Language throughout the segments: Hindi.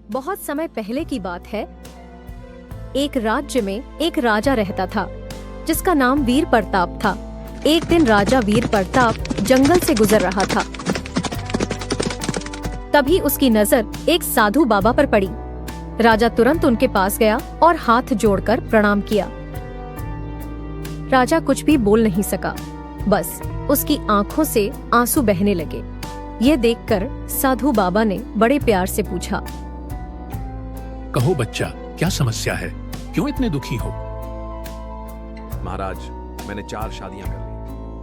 बहुत समय पहले की बात है। एक राज्य में एक राजा रहता था जिसका नाम वीर प्रताप था। एक दिन राजा वीर प्रताप जंगल से गुजर रहा था। तभी उसकी नजर एक साधु बाबा पर पड़ी। राजा तुरंत उनके पास गया और हाथ जोड़कर प्रणाम किया। राजा कुछ भी बोल नहीं सका, बस उसकी आंखों से आंसू बहने लगे। ये देखकर साधु बाबा ने बड़े प्यार से पूछा, कहो बच्चा, क्या समस्या है? क्यों इतने दुखी हो? महाराज, मैंने 4 शादियां कर ली,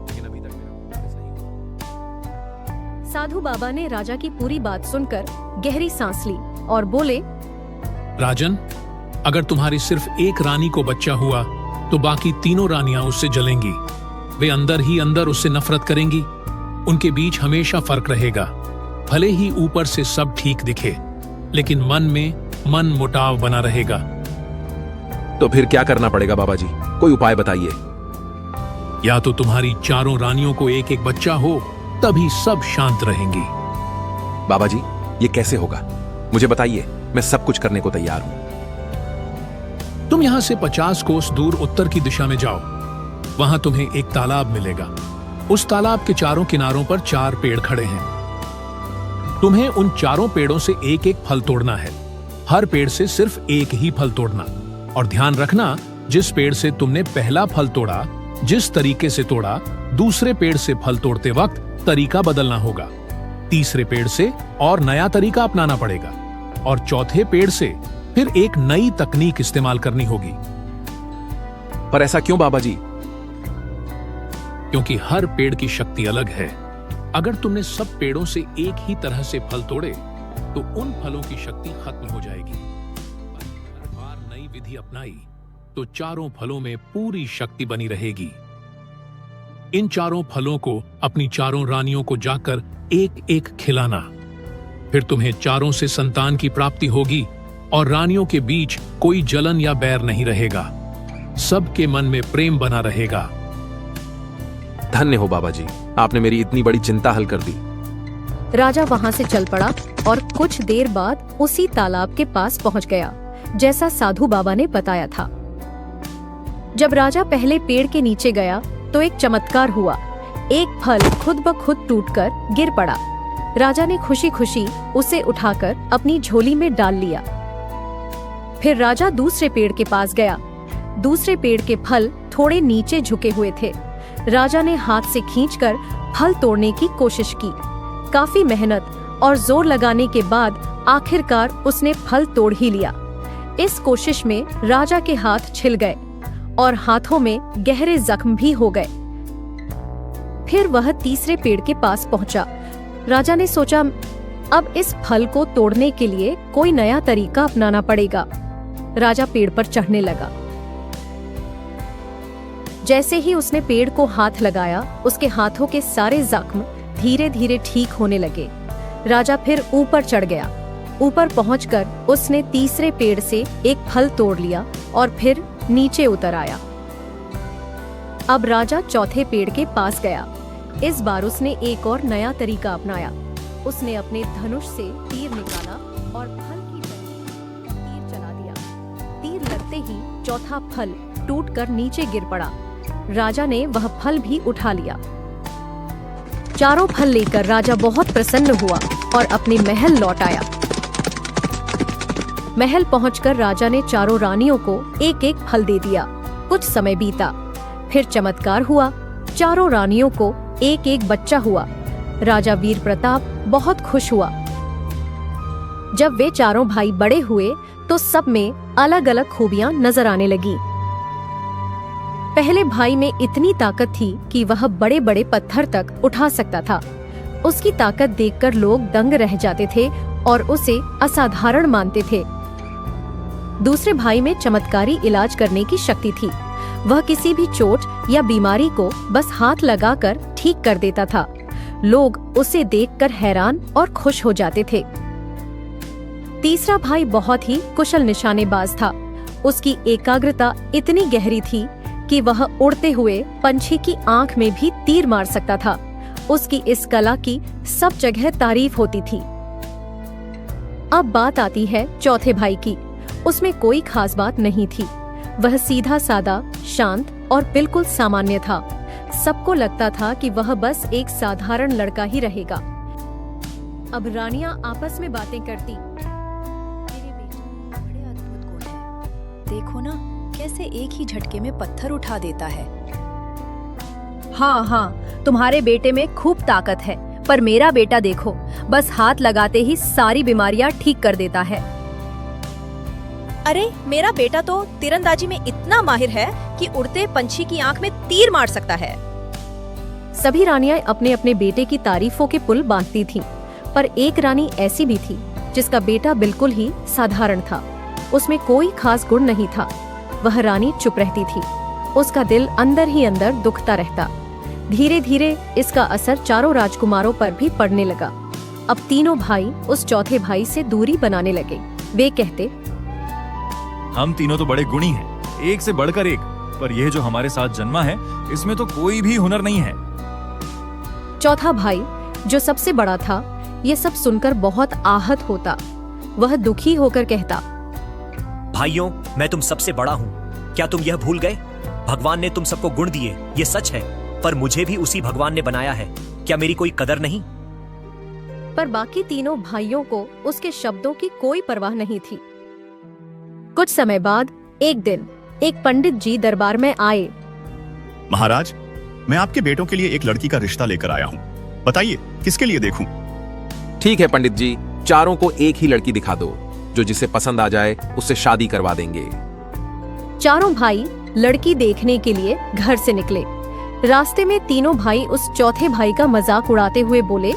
लेकिन अभी तक मेरा वापस नहीं हुआ। साधु बाबा ने राजा की पूरी बात सुनकर गहरी सांस ली और बोले, राजन, अगर तुम्हारी सिर्फ एक रानी को बच्चा हुआ तो बाकी तीनों रानियां उससे जलेंगी। वे अंदर ही अंदर उससे नफरत करेंगी। उनके बीच हमेशा फर्क रहेगा। भले ही ऊपर से सब ठीक दिखे, लेकिन मन में मन मुटाव बना रहेगा। तो फिर क्या करना पड़ेगा बाबा जी? कोई उपाय बताइए। या तो तुम्हारी चारों रानियों को एक एक बच्चा हो, तभी सब शांत रहेंगी। बाबा जी, ये कैसे होगा? मुझे बताइए, मैं सब कुछ करने को तैयार हूं। तुम यहां से 50 कोस दूर उत्तर की दिशा में जाओ। वहां तुम्हें एक तालाब मिलेगा। उस तालाब के चारों किनारों पर 4 पेड़ खड़े हैं। तुम्हें उन चारों पेड़ों से एक एक फल तोड़ना है। हर पेड़ से सिर्फ एक ही फल तोड़ना। और ध्यान रखना, जिस पेड़ से तुमने पहला फल तोड़ा, जिस तरीके से तोड़ा, दूसरे पेड़ से फल तोड़ते वक्त तरीका बदलना होगा। तीसरे पेड़ से और नया तरीका अपनाना पड़ेगा और चौथे पेड़ से फिर एक नई तकनीक इस्तेमाल करनी होगी। पर ऐसा क्यों बाबा जी? क्योंकि हर पेड़ की शक्ति अलग है। अगर तुमने सब पेड़ों से एक ही तरह से फल तोड़े तो उन फलों की शक्ति खत्म हो जाएगी। हर बार नई विधि अपनाई तो चारों फलों में पूरी शक्ति बनी रहेगी। इन चारों फलों को अपनी चारों रानियों को जाकर एक एक खिलाना। फिर तुम्हें चारों से संतान की प्राप्ति होगी और रानियों के बीच कोई जलन या बैर नहीं रहेगा। सबके मन में प्रेम बना रहेगा। धन्य हो बाबा जी, आपने मेरी इतनी बड़ी चिंता हल कर दी। राजा वहां से चल पड़ा और कुछ देर बाद उसी तालाब के पास पहुंच गया, जैसा साधु बाबा ने बताया था। जब राजा पहले पेड़ के नीचे गया तो एक चमत्कार हुआ। एक फल खुद ब खुद टूटकर गिर पड़ा। राजा ने खुशी खुशी उसे उठाकर अपनी झोली में डाल लिया। फिर राजा दूसरे पेड़ के पास गया। दूसरे पेड़ के फल थोड़े नीचे झुके हुए थे। राजा ने हाथ से खींचकर फल तोड़ने की कोशिश की। काफी मेहनत और जोर लगाने के बाद आखिरकार उसने फल तोड़ ही लिया। इस कोशिश में राजा के हाथ छिल गए और हाथों में गहरे जख्म भी हो गए। फिर वह तीसरे पेड़ के पास पहुंचा। राजा ने सोचा, अब इस फल को तोड़ने के लिए कोई नया तरीका अपनाना पड़ेगा। राजा पेड़ पर चढ़ने लगा। जैसे ही उसने पेड़ को हाथ लगाया, उसके हाथों के सारे जख्म धीरे धीरे ठीक होने लगे। राजा फिर ऊपर चढ़ गया। ऊपर पहुंचकर उसने तीसरे पेड़ से एक फल तोड़ लिया और फिर नीचे उतर आया। अब राजा चौथे पेड़ के पास गया। इस बार उसने एक और नया तरीका अपनाया। उसने अपने धनुष से तीर निकाला और फल की टहनी तीर चला दिया। तीर लगते ही चौथा फल टूटकर नीचे गिर पड़ा। राजा ने वह फल भी उठा लिया। चारों फल लेकर राजा बहुत प्रसन्न हुआ और अपने महल लौट आया। महल पहुंचकर राजा ने चारों रानियों को एक एक फल दे दिया। कुछ समय बीता, फिर चमत्कार हुआ। चारों रानियों को एक एक बच्चा हुआ। राजा वीर प्रताप बहुत खुश हुआ। जब वे चारों भाई बड़े हुए तो सब में अलग अलग खूबियां नजर आने लगी। पहले भाई में इतनी ताकत थी कि वह बड़े बड़े पत्थर तक उठा सकता था। उसकी ताकत देखकर लोग दंग रह जाते थे और उसे असाधारण मानते थे। दूसरे भाई में चमत्कारी इलाज करने की शक्ति थी। वह किसी भी चोट या बीमारी को बस हाथ लगाकर ठीक कर देता था। लोग उसे देखकर हैरान और खुश हो जाते थे। तीसरा भाई बहुत ही कुशल निशानेबाज था। उसकी एकाग्रता इतनी गहरी थी कि वह उड़ते हुए पंछी की आंख में भी तीर मार सकता था। उसकी इस कला की सब जगह तारीफ होती थी। अब बात आती है चौथे भाई की। उसमें कोई खास बात नहीं थी। वह सीधा सादा, शांत और बिल्कुल सामान्य था। सबको लगता था कि वह बस एक साधारण लड़का ही रहेगा। अब रानियां आपस में बातें करती। मेरे बेटे में बड़े अद्भुत गुण हैं। देखो ना, कैसे एक ही झटके में पत्थर उठा देता है। हाँ, तुम्हारे बेटे में खूब ताकत है, पर मेरा बेटा देखो, बस हाथ लगाते ही सारी बीमारियां ठीक कर देता है। अरे मेरा बेटा तो तीरंदाजी में इतना माहिर है कि उड़ते पंछी की आंख में तीर मार सकता है। सभी रानियां अपने अपने बेटे की तारीफों के पुल बांधती थीं, पर एक रानी ऐसी भी थी जिसका बेटा बिल्कुल ही साधारण था। उसमें कोई खास गुण नहीं था। वह रानी चुप रहती थी। उसका दिल अंदर ही अंदर दुखता रहता। धीरे धीरे इसका असर चारों राजकुमारों पर भी पड़ने लगा। अब तीनों भाई उस चौथे भाई से दूरी बनाने लगे। वे कहते, हम तीनों तो बड़े गुणी हैं, एक से बढ़कर एक, पर यह जो हमारे साथ जन्मा है, इसमें तो कोई भी हुनर नहीं है। चौथा भाई, जो सबसे बड़ा था, ये सब सुनकर बहुत आहत होता। वह दुखी होकर कहता, भाइयों, मैं तुम सबसे बड़ा हूँ। क्या तुम यह भूल गए? भगवान ने तुम सबको गुण दिए, ये सच है, पर मुझे भी उसी भगवान ने बनाया है। क्या मेरी कोई कदर नहीं? पर बाकी तीनों भाइयों को उसके शब्दों की कोई परवाह नहीं थी। कुछ समय बाद एक दिन एक पंडित जी दरबार में आए। महाराज, मैं आपके बेटों के लिए एक लड़की का रिश्ता लेकर आया हूँ। बताइए, किसके लिए देखूं? ठीक है पंडित जी, चारों को एक ही लड़की दिखा दो। जो जिसे पसंद आ जाए उससे शादी करवा देंगे। चारों भाई लड़की देखने के लिए घर से निकले। रास्ते में तीनों भाई उस चौथे भाई का मजाक उड़ाते हुए बोले,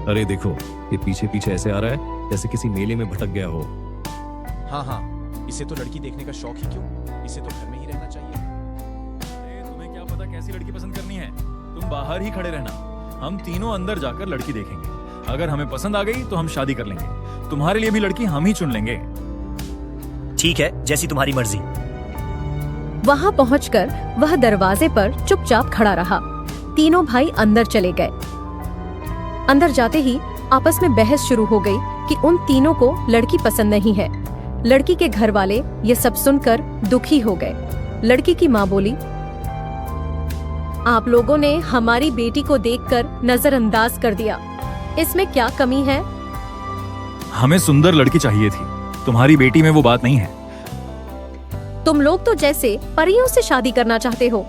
अरे देखो, ये पीछे पीछे ऐसे आ रहा है जैसे किसी मेले में भटक गया हो। हाँ, इसे तो लड़की देखने का शौक ही क्यों, इसे तो घर में ही रहना चाहिए। अरे तुम्हें क्या पता कैसी लड़की पसंद करनी है? तुम बाहर ही खड़े रहना, हम तीनों अंदर जाकर लड़की देखेंगे। अगर हमें पसंद आ गई तो हम शादी कर लेंगे। तुम्हारे लिए भी लड़की हम ही चुन लेंगे। ठीक है, जैसी तुम्हारी मर्जी। वहाँ पहुंचकर वह दरवाजे पर चुपचाप खड़ा रहा। तीनों भाई अंदर चले गए। अंदर जाते ही आपस में बहस शुरू हो गई कि उन तीनों को लड़की पसंद नहीं है। लड़की के घर वाले ये सब सुनकर दुखी हो गए। लड़की की माँ बोली, आप लोगों ने हमारी बेटी को देखकर नजरअंदाज कर दिया। इसमें क्या कमी है? हमें सुंदर लड़की चाहिए थी, तुम्हारी बेटी में वो बात नहीं है। तुम लोग तो जैसे परियों से शादी करना चाहते हो।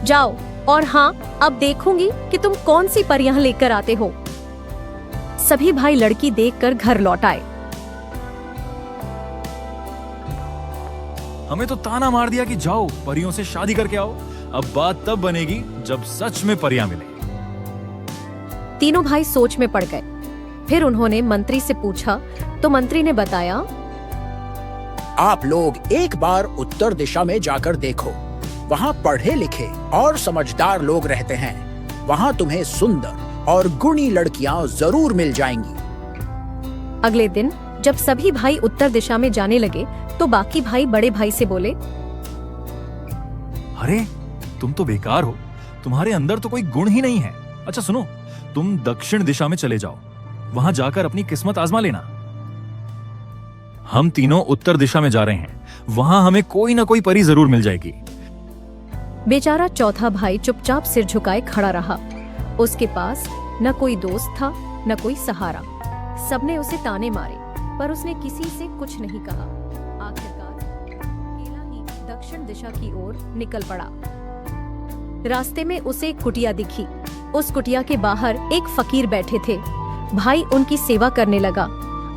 जाओ, और हाँ, अब देखूंगी कि तुम कौन सी परियां लेकर आते हो। सभी भाई लड़की देखकर घर लौट आए। हमें तो ताना मार दिया कि जाओ परियों से शादी करके आओ। अब बात तब बनेगी जब सच में परियां मिले। तीनों भाई सोच में पड़ गए। फिर उन्होंने मंत्री से पूछा तो मंत्री ने बताया, आप लोग एक बार उत्तर दिशा में जाकर देखो। वहाँ पढ़े लिखे और समझदार लोग रहते हैं। वहाँ तुम्हें सुंदर और गुणी लड़कियां जरूर मिल जाएंगी। अगले दिन जब सभी भाई उत्तर दिशा में जाने लगे तो बाकी भाई बड़े भाई से बोले, अरे तुम तो बेकार हो, तुम्हारे अंदर तो कोई गुण ही नहीं है। अच्छा सुनो, तुम दक्षिण दिशा में चले जाओ, वहां जाकर अपनी किस्मत आजमा लेना। हम तीनों उत्तर दिशा में जा रहे हैं, वहां हमें कोई ना कोई परी जरूर मिल जाएगी। बेचारा चौथा भाई चुपचाप सिर झुकाए खड़ा रहा। उसके पास न कोई दोस्त था न कोई सहारा। सबने उसे ताने मारे, पर उसने किसी से कुछ नहीं कहा। आखिरकार अकेला ही दक्षिण दिशा की ओर निकल पड़ा। रास्ते में उसे एक कुटिया दिखी। उस कुटिया के बाहर एक फकीर बैठे थे। भाई उनकी सेवा करने लगा।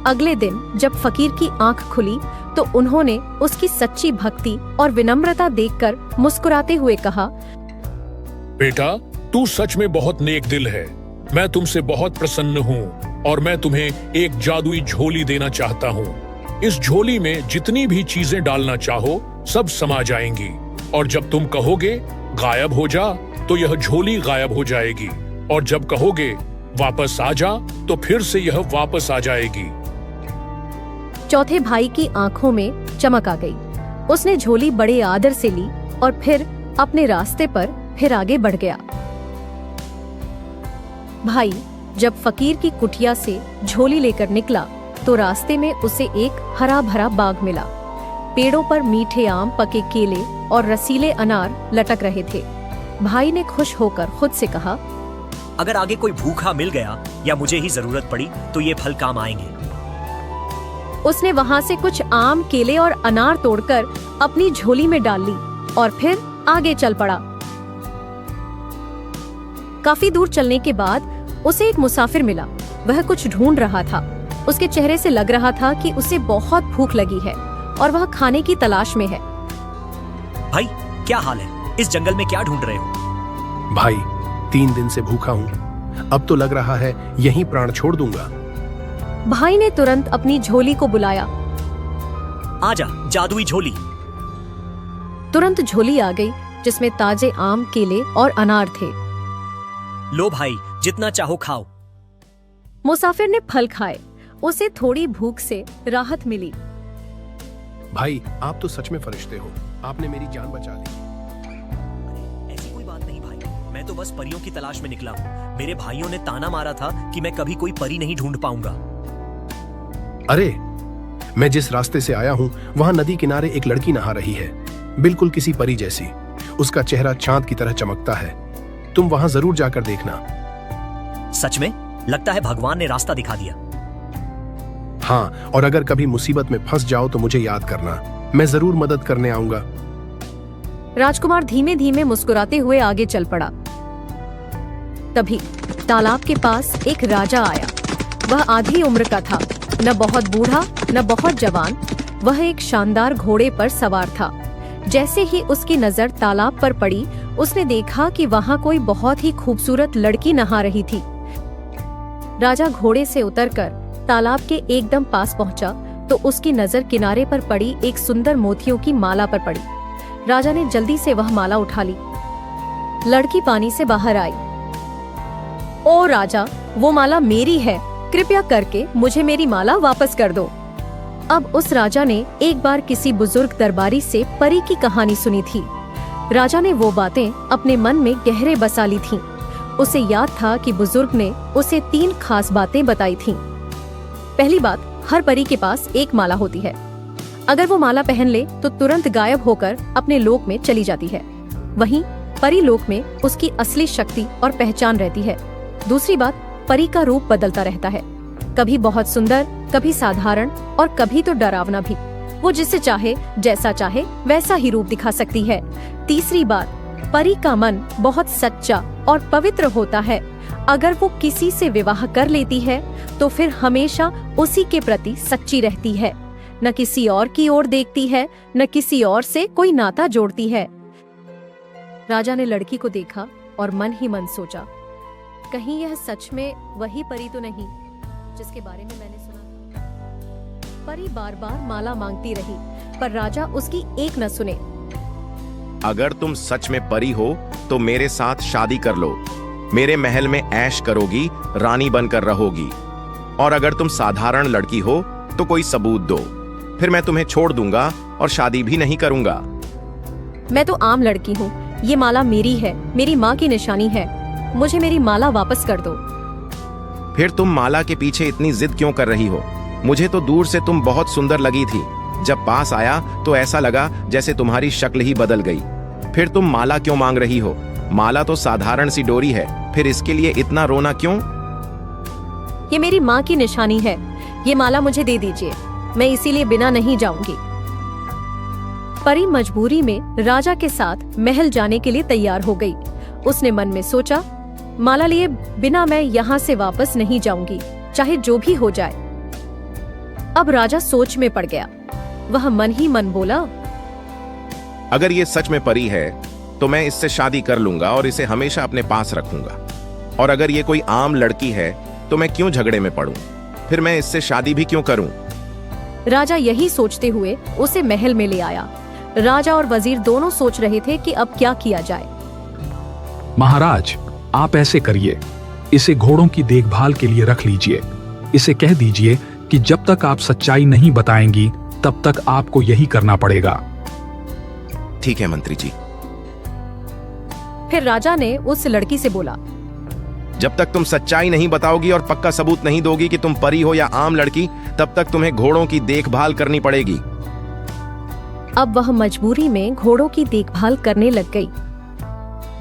अगले दिन जब फकीर की आंख खुली तो उन्होंने उसकी सच्ची भक्ति और विनम्रता देखकर मुस्कुराते हुए कहा, बेटा, तू सच में बहुत नेक दिल है। मैं तुमसे बहुत प्रसन्न हूँ और मैं तुम्हें एक जादुई झोली देना चाहता हूँ। इस झोली में जितनी भी चीजें डालना चाहो सब समा जाएंगी, और जब तुम कहोगे गायब हो जा तो यह झोली गायब हो जाएगी, और जब कहोगे वापस आ जा तो फिर से यह वापस आ जाएगी। चौथे भाई की आंखों में चमक आ गई। उसने झोली बड़े आदर से ली और फिर अपने रास्ते पर फिर आगे बढ़ गया। भाई जब फकीर की कुटिया से झोली लेकर निकला तो रास्ते में उसे एक हरा भरा बाग मिला। पेड़ों पर मीठे आम, पके केले और रसीले अनार लटक रहे थे। भाई ने खुश होकर खुद से कहा, अगर आगे कोई भूखा मिल गया या मुझे ही जरूरत पड़ी तो ये फल काम आएंगे। उसने वहां से कुछ आम, केले और अनार तोड़कर अपनी झोली में डाल ली और फिर आगे चल पड़ा। काफी दूर चलने के बाद उसे एक मुसाफिर मिला। वह कुछ ढूंढ रहा था। उसके चेहरे से लग रहा था कि उसे बहुत भूख लगी है और वह खाने की तलाश में है। भाई, क्या हाल है? इस जंगल में क्या ढूंढ रहे हो? भाई, 3 दिन से भूखा हूँ। अब तो लग रहा है यहीं प्राण छोड़ दूंगा। भाई ने तुरंत अपनी झोली को बुलाया। आजा, जादुई झोली। तुरंत झोली आ गई जिसमें ताजे आम, केले और अनार थे। लो भाई, जितना चाहो खाओ। मुसाफिर ने फल खाए। उसे थोड़ी भूख से राहत मिली। भाई, आप तो सच में फरिश्ते हो। आपने मेरी जान बचा ली। ऐसी कोई बात नहीं भाई, मैं तो बस परियों की तलाश में निकला हूँ। मेरे भाइयों ने ताना मारा था कि मैं कभी कोई परी नहीं ढूंढ पाऊंगा। अरे, मैं जिस रास्ते से आया हूँ वहाँ नदी किनारे एक लड़की नहा रही है, बिल्कुल किसी परी जैसी। उसका चेहरा चांद की तरह चमकता है। तुम वहाँ जरूर जाकर देखना। सच में? लगता है भगवान ने रास्ता दिखा दिया। हाँ, और अगर कभी मुसीबत में फंस जाओ तो मुझे याद करना। मैं जरूर मदद करने आऊंगा। राजकुमार धीमे धीमे मुस्कुराते हुए आगे चल पड़ा। तभी तालाब के पास एक राजा आया। वह आधी उम्र का था, न बहुत बूढ़ा न बहुत जवान। वह एक शानदार घोड़े पर सवार था। जैसे ही उसकी नजर तालाब पर पड़ी, उसने देखा कि वहाँ कोई बहुत ही खूबसूरत लड़की नहा रही थी। राजा घोड़े से उतरकर तालाब के एकदम पास पहुंचा तो उसकी नजर किनारे पर पड़ी एक सुंदर मोतियों की माला पर पड़ी। राजा ने जल्दी से वह माला उठा ली। लड़की पानी से बाहर आई। ओ राजा, वो माला मेरी है। कृपया करके मुझे मेरी माला वापस कर दो। अब उस राजा ने एक बार किसी बुजुर्ग दरबारी से परी की कहानी सुनी थी। राजा ने वो बातें अपने मन में गहरे बसा ली थीं। उसे याद था कि बुजुर्ग ने उसे 3 खास बातें बताई थीं। पहली बात, हर परी के पास एक माला होती है। अगर वो माला पहन ले तो तुरंत गायब होकर अपने लोक में चली जाती है। वहीं परी लोक में उसकी असली शक्ति और पहचान रहती है। दूसरी बात, परी का रूप बदलता रहता है। कभी बहुत सुंदर, कभी साधारण और कभी तो डरावना भी। वो जिसे चाहे, जैसा चाहे वैसा ही रूप दिखा सकती है। तीसरी बात, परी का मन बहुत सच्चा और पवित्र होता है। अगर वो किसी से विवाह कर लेती है तो फिर हमेशा उसी के प्रति सच्ची रहती है। न किसी और की ओर देखती है, न किसी और से कोई नाता जोड़ती है। राजा ने लड़की को देखा और मन ही मन सोचा, कहीं यह सच में वही परी तो नहीं जिसके बारे में मैंने सुना था। परी बार बार माला मांगती रही, पर राजा उसकी एक न सुने। अगर तुम सच में परी हो तो मेरे साथ शादी कर लो। मेरे महल में ऐश करोगी, रानी बनकर रहोगी। और अगर तुम साधारण लड़की हो तो कोई सबूत दो, फिर मैं तुम्हें छोड़ दूंगा और शादी भी नहीं करूंगा। मैं तो आम लड़की हूँ। ये माला मेरी है, मेरी माँ की निशानी है। मुझे मेरी माला वापस कर दो। फिर तुम माला के पीछे इतनी जिद क्यों कर रही हो? मुझे तो दूर से तुम बहुत सुंदर लगी थी। जब पास आया तो ऐसा लगा जैसे तुम्हारी शक्ल ही बदल गई। फिर तुम माला क्यों मांग रही हो? माला तो साधारण सी डोरी है, फिर इसके लिए इतना रोना क्यों? ये मेरी माँ की निशानी है। ये माला मुझे दे दीजिए, मैं इसीलिए बिना नहीं जाऊंगी। परी मजबूरी में राजा के साथ महल जाने के लिए तैयार हो गई। उसने मन में सोचा, माला लिए बिना मैं यहाँ से वापस नहीं जाऊंगी, चाहे जो भी हो जाए। अब राजा सोच में पड़ गया। वह मन ही मन बोला, अगर ये सच में परी है तो मैं इससे शादी कर लूंगा और इसे हमेशा अपने पास रखूंगा। और अगर ये कोई आम लड़की है तो मैं क्यों झगड़े में पड़ूं? फिर मैं इससे शादी भी क्यों करूं? राजा यही सोचते हुए उसे महल में ले आया। राजा और वजीर दोनों सोच रहे थे कि अब क्या किया जाए। महाराज, आप ऐसे करिए, इसे घोड़ों की देखभाल के लिए रख लीजिए। इसे कह दीजिए कि जब तक आप सच्चाई नहीं बताएंगी तब तक आपको यही करना पड़ेगा। ठीक है मंत्री जी। फिर राजा ने उस लड़की से बोला, जब तक तुम सच्चाई नहीं बताओगी और पक्का सबूत नहीं दोगी कि तुम परी हो या आम लड़की, तब तक तुम्हें घोड़ों की देखभाल करनी पड़ेगी। अब वह मजबूरी में घोड़ों की देखभाल करने लग गई।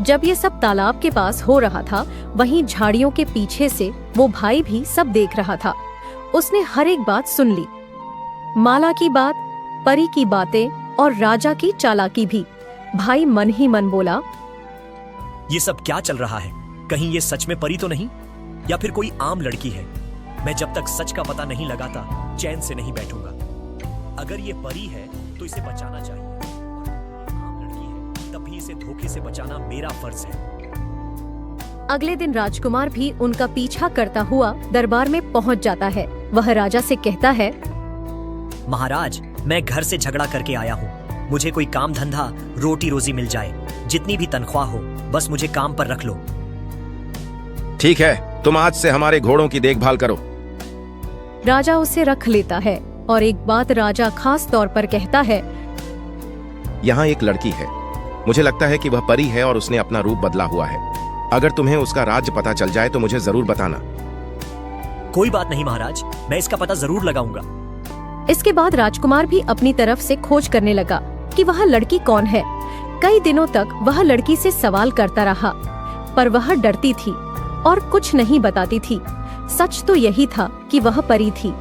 जब ये सब तालाब के पास हो रहा था, वहीं झाड़ियों के पीछे से वो भाई भी सब देख रहा था। उसने हर एक बात सुन ली, माला की बात, परी की बातें और राजा की चालाकी भी। भाई मन ही मन बोला, ये सब क्या चल रहा है? कहीं ये सच में परी तो नहीं, या फिर कोई आम लड़की है? मैं जब तक सच का पता नहीं लगाता चैन से नहीं बैठूंगा। अगर ये परी है तो इसे बचाना चाहिए, और आम लड़की है तब भी इसे धोखे से बचाना मेरा फर्ज है। अगले दिन राजकुमार भी उनका पीछा करता हुआ दरबार में पहुंच जाता है। वह राजा से कहता है, महाराज, मैं घर से झगड़ा करके आया हूँ। मुझे कोई काम धंधा, रोटी रोजी मिल जाए, जितनी भी तनख्वाह हो, बस मुझे काम पर रख लो। ठीक है, तुम आज से हमारे घोड़ों की देखभाल करो। राजा उसे रख लेता है और एक बात राजा खास तौर पर कहता है, यहाँ एक लड़की है, मुझे लगता है कि वह परी है और उसने अपना रूप बदला हुआ है। अगर तुम्हें उसका राज पता चल जाए तो मुझे जरूर बताना। कोई बात नहीं महाराज, मैं इसका पता जरूर लगाऊंगा। इसके बाद राजकुमार भी अपनी तरफ से खोज करने लगा कि वह लड़की कौन है। कई दिनों तक वह लड़की से सवाल करता रहा, पर वह डरती थी और कुछ नहीं बताती थी। सच तो यही था कि वह परी थी।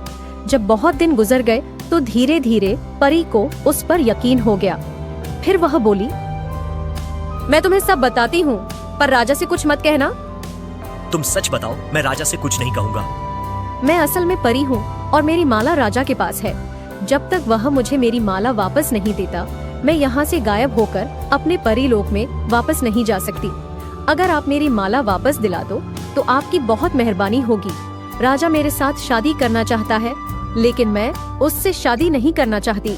जब बहुत दिन गुजर गए तो धीरे धीरे परी को उस पर यकीन हो गया। फिर वह बोली, मैं तुम्हें सब बताती हूँ, पर राजा से कुछ मत कहना। तुम सच बताओ, मैं राजा से कुछ नहीं कहूँगा। मैं असल में परी हूँ और मेरी माला राजा के पास है। जब तक वह मुझे मेरी माला वापस नहीं देता, मैं यहाँ से गायब होकर अपने परी लोक में वापस नहीं जा सकती। अगर आप मेरी माला वापस दिला दो तो आपकी बहुत मेहरबानी होगी। राजा मेरे साथ शादी करना चाहता है, लेकिन मैं उससे शादी नहीं करना चाहती।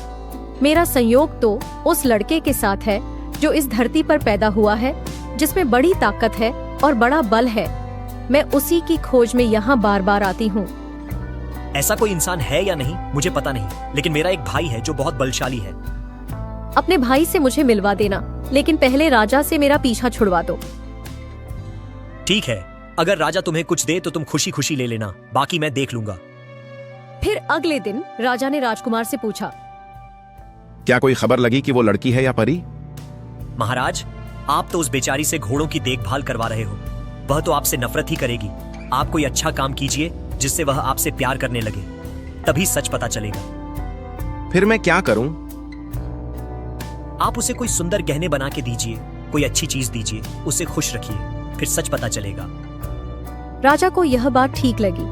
मेरा संयोग तो उस लड़के के साथ है जो इस धरती पर पैदा हुआ है, जिसमें बड़ी ताकत है और बड़ा बल है। मैं उसी की खोज में यहाँ बार बार आती हूँ। ऐसा कोई इंसान है या नहीं मुझे पता नहीं, लेकिन मेरा एक भाई है जो बहुत बलशाली है। अपने भाई से मुझे मिलवा देना, लेकिन पहले राजा से मेरा पीछा छुड़वा दो। ठीक है, अगर राजा तुम्हें कुछ दे तो तुम खुशी खुशी ले लेना, बाकी मैं देख लूंगा। फिर अगले दिन राजा ने राजकुमार से पूछा, क्या कोई खबर लगी कि वो लड़की है या परी? महाराज, आप तो उस बेचारी से घोड़ों की देखभाल करवा रहे हो। वह तो आपसे नफरत ही करेगी। आप कोई अच्छा काम कीजिए जिससे वह आपसे प्यार करने लगे, तभी सच पता चलेगा। फिर मैं क्या करूं? आप उसे कोई सुंदर गहने बना के दीजिए, कोई अच्छी चीज दीजिए, उसे खुश रखिए, फिर सच पता चलेगा। राजा को यह बात ठीक लगी।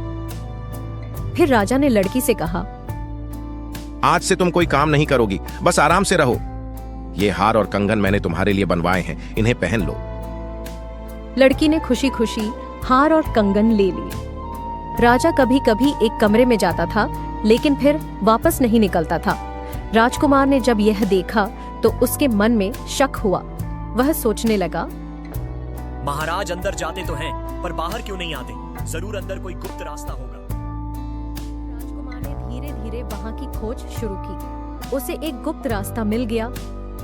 फिर राजा ने लड़की से कहा, आज से तुम कोई काम नहीं करोगी, बस आराम से रहो। ये हार और कंगन मैंने तुम्हारे लिए बनवाए हैं, इन्हें पहन लो। लड़की ने खुशी खुशी हार और कंगन ले लिए। राजा कभी कभी एक कमरे में जाता था, लेकिन फिर वापस नहीं निकलता था। राजकुमार ने जब यह देखा तो उसके मन में शक हुआ। वह सोचने लगा, महाराज अंदर जाते तो हैं, पर बाहर क्यों नहीं आते? जरूर अंदर कोई गुप्त रास्ता होगा। राजकुमार ने धीरे धीरे वहां की खोज शुरू की। उसे एक गुप्त रास्ता मिल गया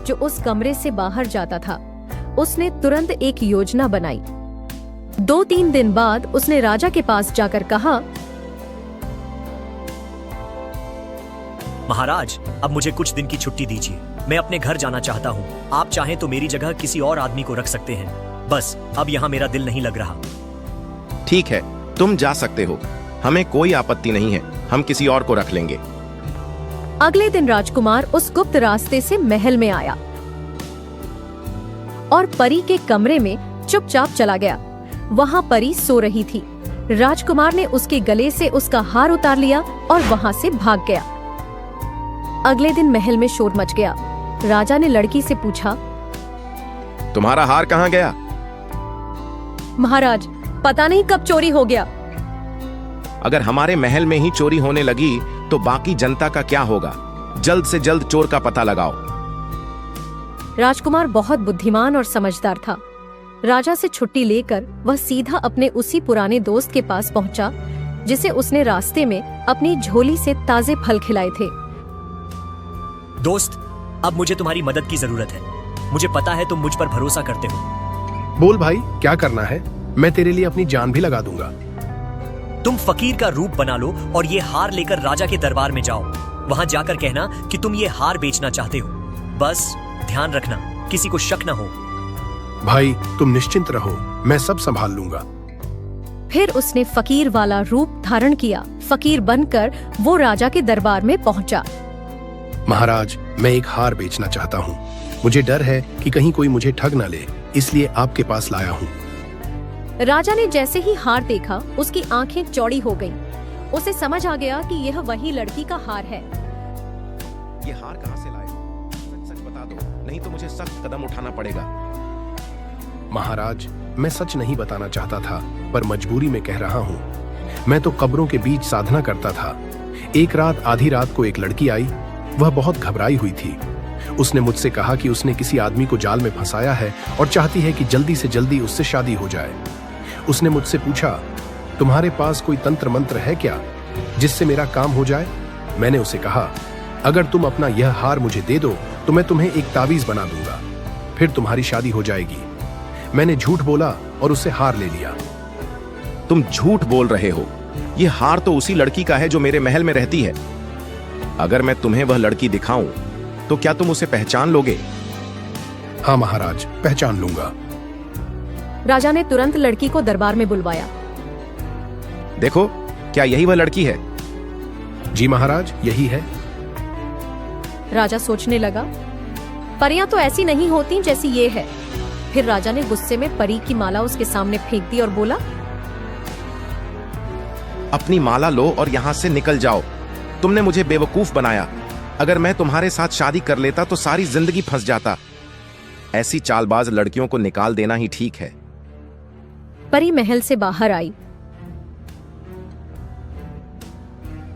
जो उस कमरे से बाहर जाता था। उसने तुरंत एक योजना बनाई। 2-3 दिन बाद उसने राजा के पास जाकर कहा, महाराज, अब मुझे कुछ दिन की छुट्टी दीजिए। मैं अपने घर जाना चाहता हूँ। आप चाहें तो मेरी जगह किसी और आदमी को रख सकते हैं। बस अब यहाँ मेरा दिल नहीं लग रहा। ठीक है, तुम जा सकते हो, हमें कोई आपत्ति नहीं है। हम किसी और को रख लेंगे। अगले दिन राजकुमार उस गुप्त रास्ते से महल में आया और परी के कमरे में चुपचाप चला गया। वहां परी सो रही थी। राजकुमार ने उसके गले से उसका हार उतार लिया और वहां से भाग गया। अगले दिन महल में शोर मच गया। राजा ने लड़की से पूछा, तुम्हारा हार कहाँ गया? महाराज, पता नहीं कब चोरी हो गया। अगर हमारे महल में ही चोरी होने लगी तो बाकी जनता का क्या होगा? जल्द से जल्द चोर का पता लगाओ। राजकुमार बहुत बुद्धिमान और समझदार था। राजा से छुट्टी लेकर वह सीधा अपने उसी पुराने दोस्त के पास पहुंचा, जिसे उसने रास्ते में अपनी झोली से ताजे फल खिलाए थे। दोस्त, अब मुझे तुम्हारी मदद की जरूरत है। मुझे पता है तुम मुझ पर भरोसा करते हो। बोल भाई, क्या करना है? मैं तेरे लिए अपनी जान भी लगा दूंगा। तुम फकीर का रूप बना लो और ये हार लेकर राजा के दरबार में जाओ। वहां जाकर कहना कि तुम ये हार बेचना चाहते हो। बस ध्यान रखना किसी को शक न हो। भाई तुम निश्चिंत रहो, मैं सब संभाल लूंगा। फिर उसने फकीर वाला रूप धारण किया। फकीर बनकर वो राजा के दरबार में पहुंचा। महाराज, मैं एक हार बेचना चाहता हूँ। मुझे डर है कि कहीं कोई मुझे ठग न ले, इसलिए आपके पास लाया हूँ। राजा ने जैसे ही हार देखा, उसकी आंखें चौड़ी हो गईं। उसे समझ आ गया कि यह वही लड़की का हार है। ये हार कहाँ से लाए? सच सच बता दो, नहीं तो मुझे सख्त कदम उठाना पड़ेगा। महाराज, मैं सच नहीं बताना चाहता था, पर मजबूरी में कह रहा हूँ। मैं तो कब्रों के बीच साधना करता था। एक रात आधी रात को एक लड़की आई। वह बहुत घबराई हुई थी। उसने मुझसे कहा कि उसने किसी आदमी को जाल में फंसाया है और चाहती है कि जल्दी से जल्दी उससे शादी हो जाए। उसने मुझसे पूछा, तुम्हारे पास कोई तंत्र मंत्र है क्या जिससे मेरा काम हो जाए? मैंने उसे कहा, अगर तुम अपना यह हार मुझे दे दो तो मैं तुम्हें एक तावीज बना दूंगा, फिर तुम्हारी शादी हो जाएगी। मैंने झूठ बोला और उसे हार ले लिया। तुम झूठ बोल रहे हो। ये हार तो उसी लड़की का है जो मेरे महल में रहती है। अगर मैं तुम्हें वह लड़की दिखाऊं तो क्या तुम उसे पहचान लोगे? हाँ महाराज, पहचान लूंगा। राजा ने तुरंत लड़की को दरबार में बुलवाया। देखो, क्या यही वह लड़की है? जी महाराज, यही है। राजा सोचने लगा, परियां तो ऐसी नहीं होती जैसी ये है। फिर राजा ने गुस्से में परी की माला उसके सामने फेंक दी और बोला, अपनी माला लो और यहाँ से निकल जाओ। तुमने मुझे बेवकूफ बनाया। अगर मैं तुम्हारे साथ शादी कर लेता तो सारी जिंदगी फंस जाता। ऐसी चालबाज लड़कियों को निकाल देना ही ठीक है। परी महल से बाहर आई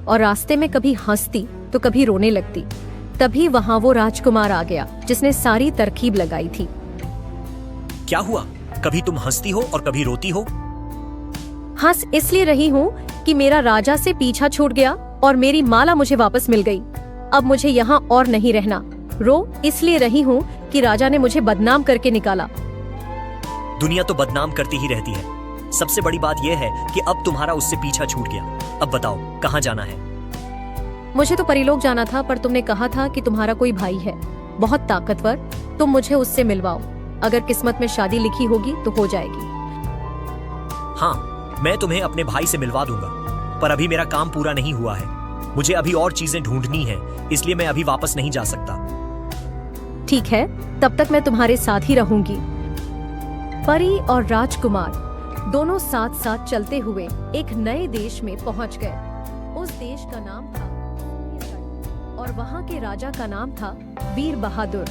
और रास्ते में कभी हंसती तो कभी रोने लगती। तभी वहां वो राजकुमार आ गया जिसने सारी तरकीब लगाई थी। क्या हुआ? कभी तुम हंसती हो और कभी रोती हो। हंस इसलिए रही हूँ कि मेरा राजा से पीछा छूट गया और मेरी माला मुझे वापस मिल गई। अब मुझे यहाँ और नहीं रहना। रो इसलिए रही हूँ कि राजा ने मुझे बदनाम करके निकाला। दुनिया तो बदनाम करती ही रहती है। सबसे बड़ी बात यह है कि अब तुम्हारा उससे पीछा छूट गया। अब बताओ कहाँ जाना है? मुझे तो परीलोक जाना था, पर तुमने कहा था कि तुम्हारा कोई भाई है बहुत ताकतवर, तुम मुझे उससे मिलवाओ। अगर किस्मत में शादी लिखी होगी तो हो जाएगी। हाँ, मैं तुम्हें अपने भाई से मिलवा दूंगा, पर अभी मेरा काम पूरा नहीं हुआ है। मुझे अभी और चीजें ढूंढनी है, इसलिए मैं अभी वापस नहीं जा सकता। ठीक है, तब तक मैं तुम्हारे साथ ही रहूंगी। परी और राजकुमार दोनों साथ साथ चलते हुए एक नए देश में पहुंच गए। उस देश का नाम था और वहां के राजा का नाम था वीर बहादुर।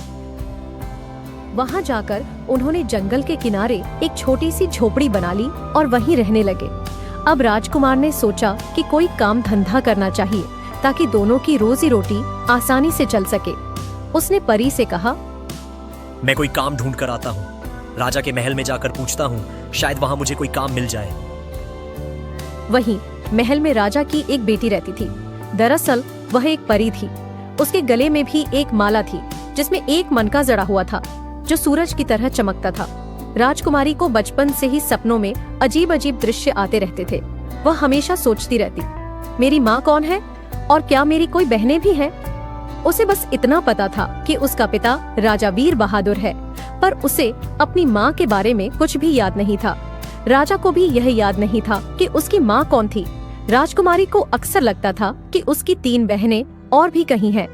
वहां जाकर उन्होंने जंगल के किनारे एक छोटी सी झोपड़ी बना ली और वहीं रहने लगे। अब राजकुमार ने सोचा कि कोई काम धंधा करना चाहिए ताकि दोनों की रोजी रोटी आसानी से चल सके। उसने परी से कहा, मैं कोई काम ढूंढ कर आता हूँ। राजा के महल में जाकर पूछता हूँ, शायद वहाँ मुझे कोई काम मिल जाए। वहीं महल में राजा की एक बेटी रहती थी। दरअसल वह एक परी थी। उसके गले में भी एक माला थी जिसमें एक मनका जड़ा हुआ था जो सूरज की तरह चमकता था। राजकुमारी को बचपन से ही सपनों में अजीब अजीब दृश्य आते रहते थे। वह हमेशा सोचती रहती, मेरी माँ कौन है और क्या मेरी कोई बहनें भी हैं? उसे बस इतना पता था कि उसका पिता राजा वीर बहादुर है, पर उसे अपनी माँ के बारे में कुछ भी याद नहीं था। राजा को भी यह याद नहीं था कि उसकी माँ कौन थी। राजकुमारी को अक्सर लगता था कि उसकी 3 बहनें और भी कहीं हैं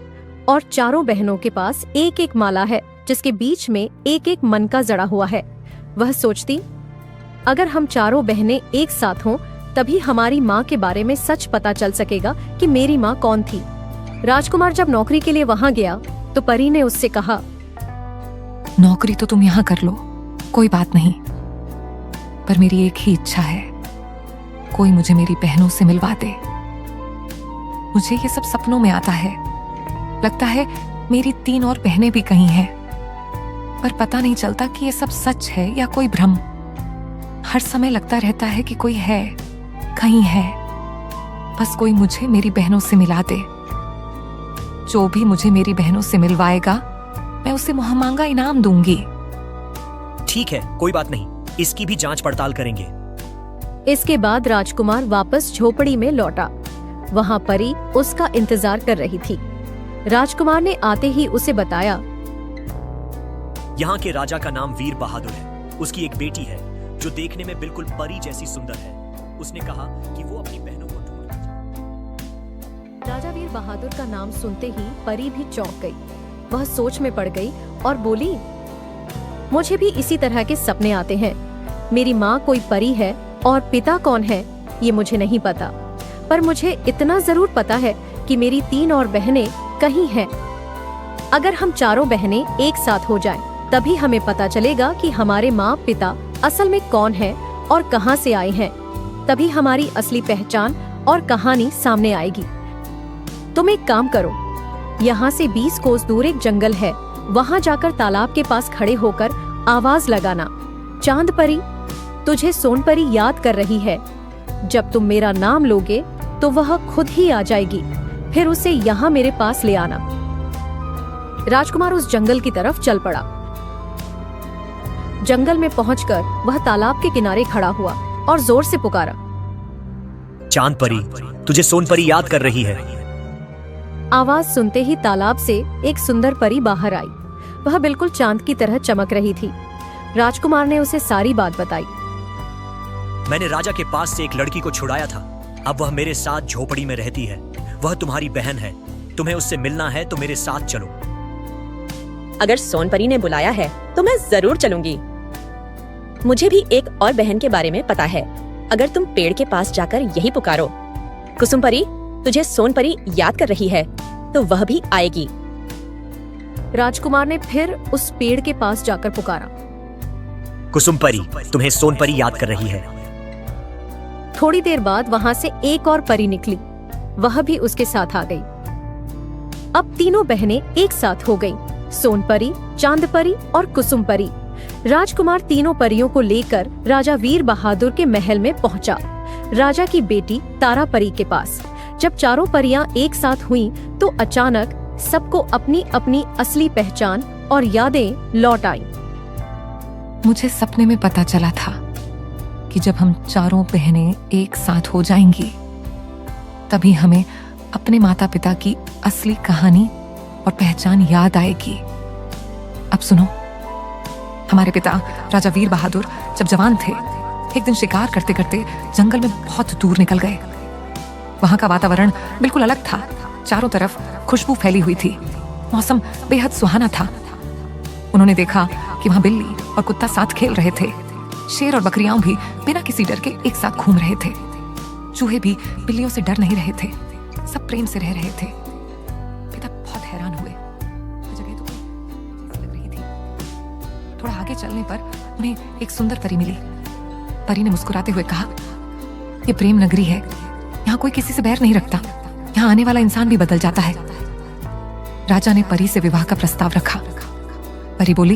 और चारों बहनों के पास एक एक माला है जिसके बीच में एक एक मनका जड़ा हुआ है। वह सोचती, अगर हम चारों बहनें एक साथ हों तभी हमारी माँ के बारे में सच पता चल सकेगा कि मेरी माँ कौन थी। राजकुमार जब नौकरी के लिए वहाँ गया तो परी ने उससे कहा, नौकरी तो तुम यहाँ कर लो, कोई बात नहीं, पर मेरी एक ही इच्छा है, कोई मुझे मेरी बहनों से मिलवा दे। मुझे ये सब सपनों में आता है। लगता है मेरी 3 और बहनें भी कहीं हैं, पर पता नहीं चलता कि ये सब सच है या कोई भ्रम। हर समय लगता रहता है कि कोई है, कहीं है, बस कोई मुझे मेरी बहनों से मिला दे। जो भी मुझे मेरी बहनों से मिलवाएगा मैं उसे मुहमांगा इनाम दूंगी। ठीक है, कोई बात नहीं, इसकी भी जांच पड़ताल करेंगे। इसके बाद राजकुमार वापस झोपड़ी में लौटा। वहाँ परी उसका इंतजार कर रही थी। राजकुमार ने आते ही उसे बताया, यहाँ के राजा का नाम वीर बहादुर है। उसकी एक बेटी है जो देखने में बिल्कुल परी जैसी सुंदर है। उसने कहा कि वो अपनी बहनों को ढूंढना चाहता है। राजा वीर बहादुर का नाम सुनते ही परी भी चौंक गई। वह सोच में पड़ गई और बोली, मुझे भी इसी तरह के सपने आते हैं। मेरी माँ कोई परी है और पिता कौन है ये मुझे नहीं पता, पर मुझे इतना जरूर पता है कि मेरी 3 और बहनें कहीं हैं। अगर हम चारों बहनें एक साथ हो जाएं, तभी हमें पता चलेगा कि हमारे माँ पिता असल में कौन है और कहाँ से आए हैं। तभी हमारी असली पहचान और कहानी सामने आएगी। तुम एक काम करो, यहाँ से 20 कोस दूर एक जंगल है, वहाँ जाकर तालाब के पास खड़े होकर आवाज लगाना, चांद परी तुझे सोन परी याद कर रही है। जब तुम मेरा नाम लोगे तो वह खुद ही आ जाएगी, फिर उसे यहाँ मेरे पास ले आना। राजकुमार उस जंगल की तरफ चल पड़ा। जंगल में पहुंचकर वह तालाब के किनारे खड़ा हुआ और जोर से पुकारा, चांद परी तुझे सोन परी याद कर रही है। आवाज सुनते ही तालाब से एक सुंदर परी बाहर आई। वह बिल्कुल चांद की तरह चमक रही थी। राजकुमार ने उसे सारी बात बताई। मैंने राजा के पास से एक लड़की को छुड़ाया था। अब वह मेरे साथ झोपड़ी में रहती है। वह तुम्हारी बहन है। तुम्हें उससे मिलना है तो मेरे साथ चलो। अगर सोनपरी ने बुलाया है तो मैं जरूर चलूंगी। मुझे भी एक और बहन के बारे में पता है। अगर तुम पेड़ के पास जाकर यही पुकारो, कुसुम परी तुझे सोनपरी याद कर रही है, तो वह भी आएगी। राजकुमार ने फिर उस पेड़ के पास जाकर पुकारा, कुसुम परी तुम्हें सोन परी याद कर रही है। थोड़ी देर बाद वहाँ से एक और परी निकली। वह भी उसके साथ आ गई। अब तीनों बहनें एक साथ हो गईं, सोन परी, चांद परी और कुसुम परी। राजकुमार तीनों परियों को लेकर राजा वीर बहादुर के महल में पहुंचा, राजा की बेटी तारा परी के पास। जब चारों परियां एक साथ हुईं, तो अचानक सबको अपनी अपनी असली पहचान और यादें लौट आईं। मुझे सपने में पता चला था कि जब हम चारों बहनें एक साथ हो जाएंगी, तभी हमें अपने माता पिता की असली कहानी और पहचान याद आएगी। अब सुनो, हमारे पिता राजा वीर बहादुर जब जवान थे, एक दिन शिकार करते करते जंगल में बहुत दूर निकल गए। वहां का वातावरण बिल्कुल अलग था। चारों तरफ खुशबू फैली हुई थी। मौसम बेहद सुहाना था। उन्होंने देखा कि वहां बिल्ली और कुत्ता साथ खेल रहे थे। शेर और बकरियां भी बिना किसी डर के एक साथ घूम रहे थे। चूहे भी बिल्लियों से डर नहीं रहे थे, सब प्रेम से रह रहे थे। पिता बहुत हैरान हुए। जगह तो कोई लग रही थी। थोड़ा आगे चलने पर उन्हें एक सुंदर परी मिली। परी ने मुस्कुराते हुए कहा, ये प्रेम नगरी है, यहाँ कोई किसी से बैर नहीं रखता। यहाँ आने वाला इंसान भी बदल जाता है। राजा ने परी से विवाह का प्रस्ताव रखा। परी बोली,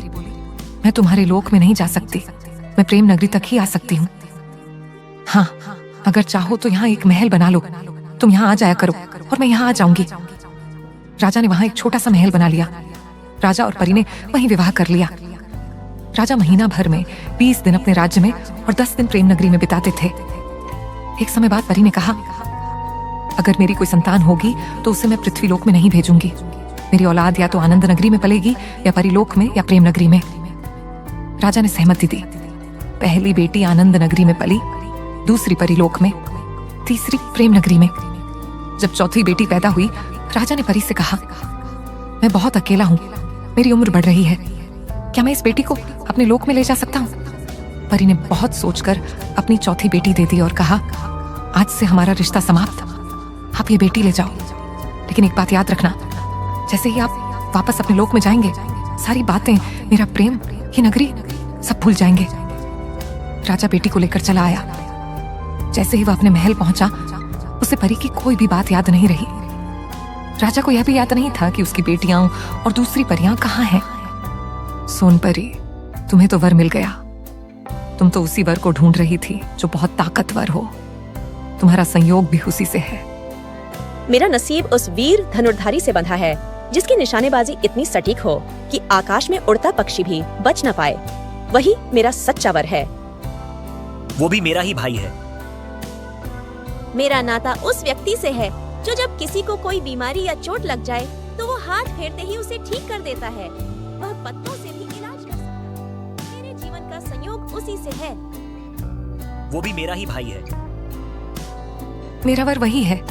मैं तुम्हारे लोक में नहीं जा सकती, मैं प्रेम नगरी तक ही आ सकती हूँ। हाँ, अगर चाहो तो यहाँ एक महल बना लो। तुम यहाँ आ जाया करो और मैं यहाँ आ जाऊंगी। राजा ने वहां एक छोटा सा महल बना लिया। राजा और परी ने वहीं विवाह कर लिया। राजा महीना भर में 20 दिन अपने राज्य में और 10 दिन प्रेम नगरी में बिताते थे। एक समय बाद परी ने कहा, अगर मेरी कोई संतान होगी तो उसे मैं पृथ्वीलोक में नहीं भेजूंगी। मेरी औलाद या तो आनंद नगरी में पलेगी, या परीलोक में, या प्रेम नगरी में। राजा ने सहमति दी। पहली बेटी आनंद नगरी में पली, दूसरी परीलोक में, तीसरी प्रेम नगरी में। जब चौथी बेटी पैदा हुई, राजा ने परी से कहा, मैं बहुत अकेला हूँ, मेरी उम्र बढ़ रही है, क्या मैं इस बेटी को अपने लोक में ले जा सकता हूँ? परी ने बहुत सोचकर अपनी चौथी बेटी दे दी और कहा, आज से हमारा रिश्ता समाप्त, आप ये बेटी ले जाओ। लेकिन एक बात याद रखना, जैसे ही आप वापस अपने लोक में जाएंगे, सारी बातें, मेरा प्रेम, ये नगरी सब भूल जाएंगे। राजा बेटी को लेकर चला आया। जैसे ही वह अपने महल पहुंचा, उसे परी की कोई भी बात याद नहीं रही। राजा को यह भी याद नहीं था कि उसकी बेटियां और दूसरी परियां कहाँ हैं। सोन परी, तुम्हें तो वर मिल गया। तुम तो उसी वर को ढूंढ रही थी जो बहुत ताकतवर हो। तुम्हारा संयोग भी उसी से है। मेरा नसीब उस वीर धनुर्धारी से बंधा है जिसकी निशानेबाजी इतनी सटीक हो कि आकाश में उड़ता पक्षी भी बच न पाए। वही मेरा सच्चा वर है। वो भी मेरा ही भाई है। मेरा नाता उस व्यक्ति से है जो जब किसी को कोई बीमारी या चोट लग जाए तो वो हाथ फेरते ही उसे ठीक कर देता है। वह पत्तों से भी इलाज कर सकता है। मेरे जीवन का संयोग उसी से है। वो भी मेरा ही भाई है। मेरा वर वही है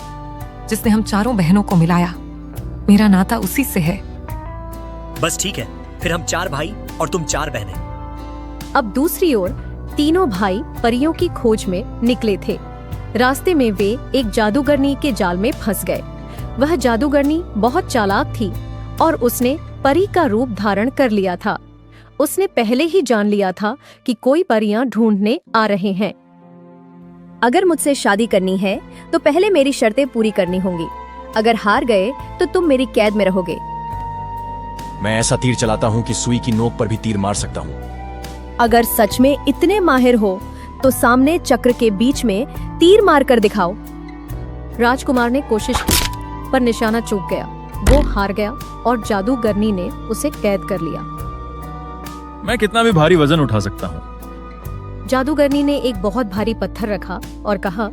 जिसने हम चारों बहनों को मिलाया। मेरा नाता उसी से है। बस ठीक है, फिर हम 4 भाई और तुम 4 बहनें। अब दूसरी ओर तीनों भाई परियों की खोज में निकले थे। रास्ते में वे एक जादूगरनी के जाल में फंस गए। वह जादूगरनी बहुत चालाक थी और उसने परी का रूप धारण कर लिया था। उसने पहले ही जान लिया था कि कोई परियां ढूंढने आ रहे हैं। अगर मुझसे शादी करनी है तो पहले मेरी शर्तें पूरी करनी होंगी। अगर हार गए तो तुम मेरी कैद में रहोगे। मैं ऐसा तीर चलाता हूँ कि सुई की नोक पर भी तीर मार सकता हूँ। अगर सच में इतने माहिर हो तो सामने चक्र के बीच में तीर मार कर दिखाओ। राजकुमार ने कोशिश की पर निशाना चूक गया। वो हार गया और जादूगरनी ने उसे कैद कर लिया। मैं कितना भी भारी वजन उठा सकता हूँ। जादूगरनी ने एक बहुत भारी पत्थर रखा और कहा,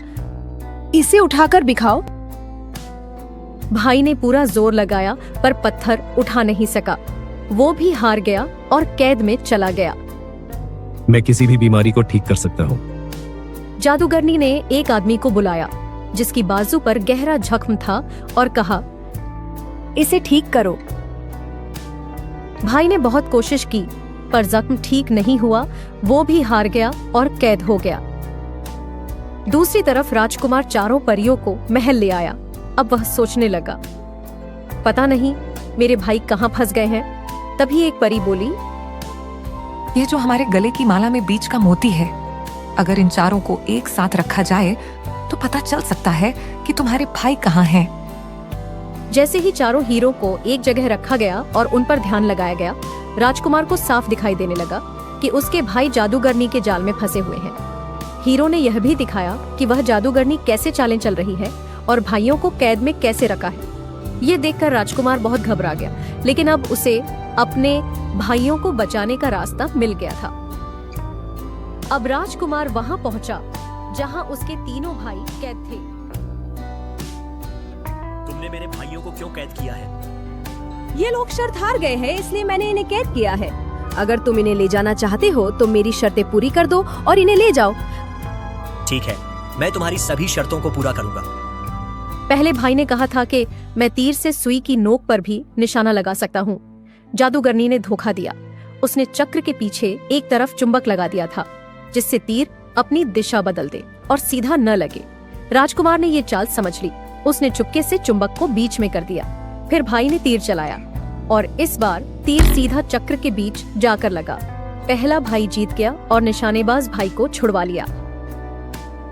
इसे उठाकर दिखाओ। भाई ने पूरा जोर लगाया पर पत्थर उठा नहीं सका। वो भी हार गया और कैद में चला गया। मैं किसी भी बीमारी को ठीक कर सकता हूँ। जादूगरनी ने एक आदमी को बुलाया जिसकी बाजू पर गहरा जख्म था और कहा, इसे ठीक करो। भाई ने बहुत कोशिश की पर जख्म ठीक नहीं हुआ। वो भी हार गया और कैद हो गया। दूसरी तरफ राजकुमार चारों परियों को महल ले आया। अब वह सोचने लगा, पता नहीं मेरे भाई कहाँ फंस गए हैं। तभी एक परी बोली, ये जो हमारे गले की माला में बीच का मोती है, अगर इन चारों को एक साथ रखा जाए तो पता चल सकता है कि तुम्हारे भाई कहाँ हैं। जैसे ही चारों हीरो को एक जगह रखा गया और उन पर ध्यान लगाया गया, राजकुमार को साफ दिखाई देने लगा कि उसके भाई जादूगरनी के जाल में फंसे हुए हैं। हीरो ने यह भी दिखाया कि वह जादूगरनी कैसे चालें चल रही है और भाइयों को कैद में कैसे रखा है। ये देखकर राजकुमार बहुत घबरा गया, लेकिन अब उसे अपने भाइयों को बचाने का रास्ता मिल गया था। अब राजकुमार वहां पहुंचा जहां उसके तीनों भाई कैद थे। तुमने मेरे भाइयों को क्यों कैद किया है? ये लोग शर्त हार गए हैं, इसलिए मैंने इन्हें कैद किया है। अगर तुम इन्हें ले जाना चाहते हो तो मेरी शर्तें पूरी कर दो और इन्हें ले जाओ। ठीक है, मैं तुम्हारी सभी शर्तों को पूरा करूंगा। पहले भाई ने कहा था कि मैं तीर से सुई की नोक पर भी निशाना लगा सकता हूँ। जादूगरनी ने धोखा दिया। उसने चक्र के पीछे एक तरफ चुंबक लगा दिया था जिससे तीर अपनी दिशा बदल दे और सीधा न लगे। राजकुमार ने ये चाल समझ ली। उसने चुपके से चुंबक को बीच में कर दिया। फिर भाई ने तीर चलाया और इस बार तीर सीधा चक्र के बीच जाकर लगा। पहला भाई जीत गया और निशानेबाज भाई को छुड़वा लिया।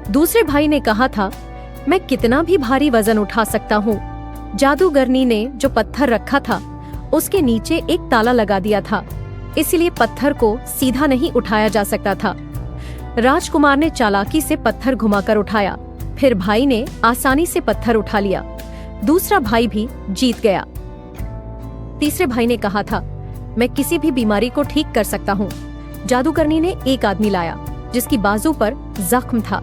दूसरे भाई ने कहा था, मैं कितना भी भारी वजन उठा सकता हूँ। जादूगरनी ने जो पत्थर रखा था उसके नीचे एक ताला लगा दिया था, इसलिए पत्थर को सीधा नहीं उठाया जा सकता था। राजकुमार ने चालाकी से पत्थर घुमाकर उठाया। फिर भाई ने आसानी से पत्थर उठा लिया। दूसरा भाई भी जीत गया। तीसरे भाई ने कहा था, मैं किसी भी बीमारी को ठीक कर सकता हूँ। जादूगरनी ने एक आदमी लाया जिसकी बाजू पर जख्म था।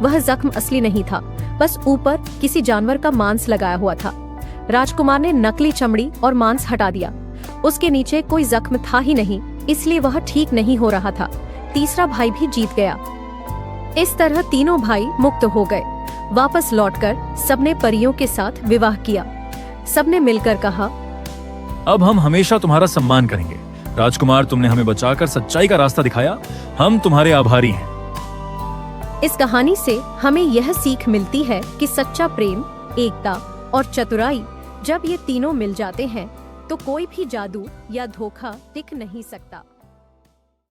वह जख्म असली नहीं था, बस ऊपर किसी जानवर का मांस लगाया हुआ था। राजकुमार ने नकली चमड़ी और मांस हटा दिया। उसके नीचे कोई जख्म था ही नहीं, इसलिए वह ठीक नहीं हो रहा था। तीसरा भाई भी जीत गया। इस तरह तीनों भाई मुक्त हो गए। वापस लौटकर सबने परियों के साथ विवाह किया। सबने मिलकर कहा, अब हम हमेशा तुम्हारा सम्मान करेंगे। राजकुमार, तुमने हमें बचाकर सच्चाई का रास्ता दिखाया। हम तुम्हारे आभारी हैं। इस कहानी से हमें यह सीख मिलती है कि सच्चा प्रेम, एकता और चतुराई, जब ये तीनों मिल जाते हैं तो कोई भी जादू या धोखा टिक नहीं सकता।